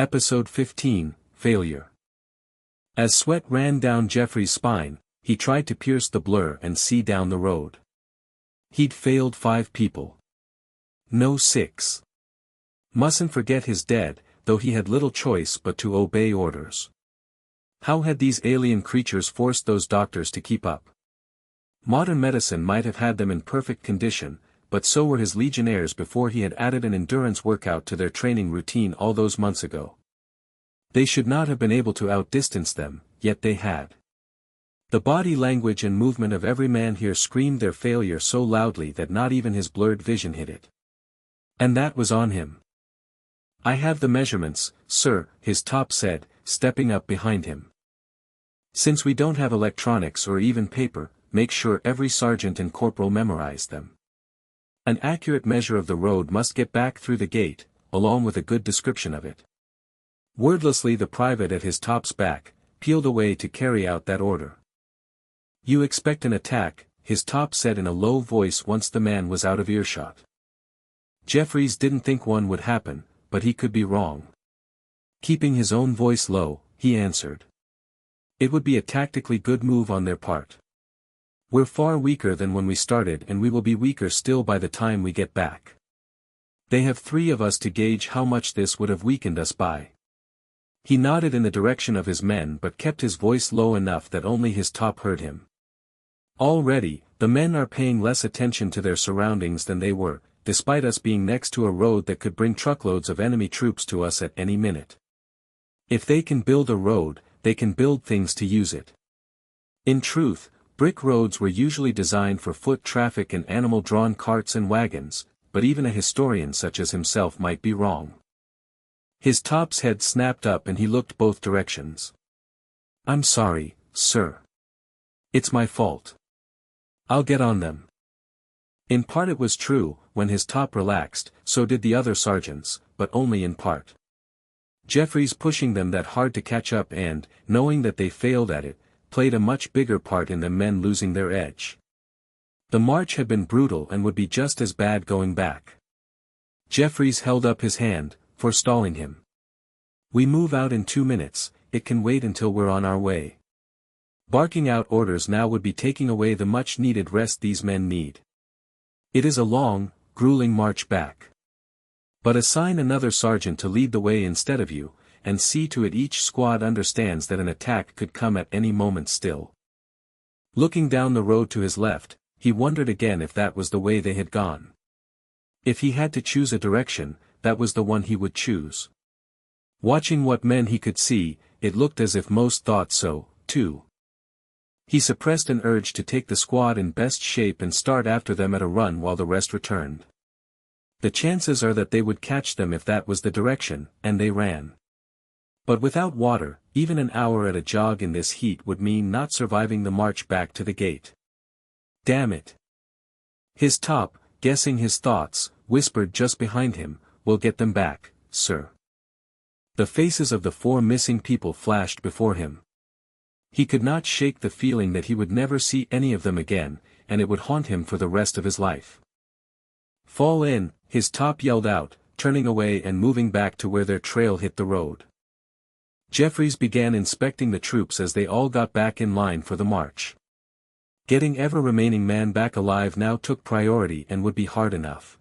Episode 15, Failure. As sweat ran down Jeffrey's spine, he tried to pierce the blur and see down the road. He'd failed 5 people. No 6. Mustn't forget his dead, though he had little choice but to obey orders. How had these alien creatures forced those doctors to keep up? Modern medicine might have had them in perfect condition, but so were his legionnaires before he had added an endurance workout to their training routine all those months ago. They should not have been able to outdistance them, yet they had. The body language and movement of every man here screamed their failure so loudly that not even his blurred vision hid it. And that was on him. "I have the measurements, sir," his top said, stepping up behind him. "Since we don't have electronics or even paper, make sure every sergeant and corporal memorize them. An accurate measure of the road must get back through the gate, along with a good description of it." Wordlessly the private at his top's back, peeled away to carry out that order. "You expect an attack," his top said in a low voice once the man was out of earshot. Jeffries didn't think one would happen, but he could be wrong. Keeping his own voice low, he answered. "It would be a tactically good move on their part. We're far weaker than when we started and we will be weaker still by the time we get back. They have 3 of us to gauge how much this would have weakened us by." He nodded in the direction of his men but kept his voice low enough that only his top heard him. Already, the men are paying less attention to their surroundings than they were, despite us being next to a road that could bring truckloads of enemy troops to us at any minute. If they can build a road, they can build things to use it. In truth, brick roads were usually designed for foot traffic and animal-drawn carts and wagons, but even a historian such as himself might be wrong. His top's head snapped up and he looked both directions. "I'm sorry, sir. It's my fault. I'll get on them." In part it was true, when his top relaxed, so did the other sergeants, but only in part. Jeffries pushing them that hard to catch up and, knowing that they failed at it, played a much bigger part in the men losing their edge. The march had been brutal and would be just as bad going back. Jeffries held up his hand, forestalling him. "We move out in 2 minutes, it can wait until we're on our way." Barking out orders now would be taking away the much-needed rest these men need. It is a long, grueling march back. But assign another sergeant to lead the way instead of you, and see to it each squad understands that an attack could come at any moment still. Looking down the road to his left, he wondered again if that was the way they had gone. If he had to choose a direction, that was the one he would choose. Watching what men he could see, it looked as if most thought so, too. He suppressed an urge to take the squad in best shape and start after them at a run while the rest returned. The chances are that they would catch them if that was the direction, and they ran. But without water, even an hour at a jog in this heat would mean not surviving the march back to the gate. Damn it. His top, guessing his thoughts, whispered just behind him, "We'll get them back, sir." The faces of the 4 missing people flashed before him. He could not shake the feeling that he would never see any of them again, and it would haunt him for the rest of his life. "Fall in," his top yelled out, turning away and moving back to where their trail hit the road. Jeffries began inspecting the troops as they all got back in line for the march. Getting every remaining man back alive now took priority and would be hard enough.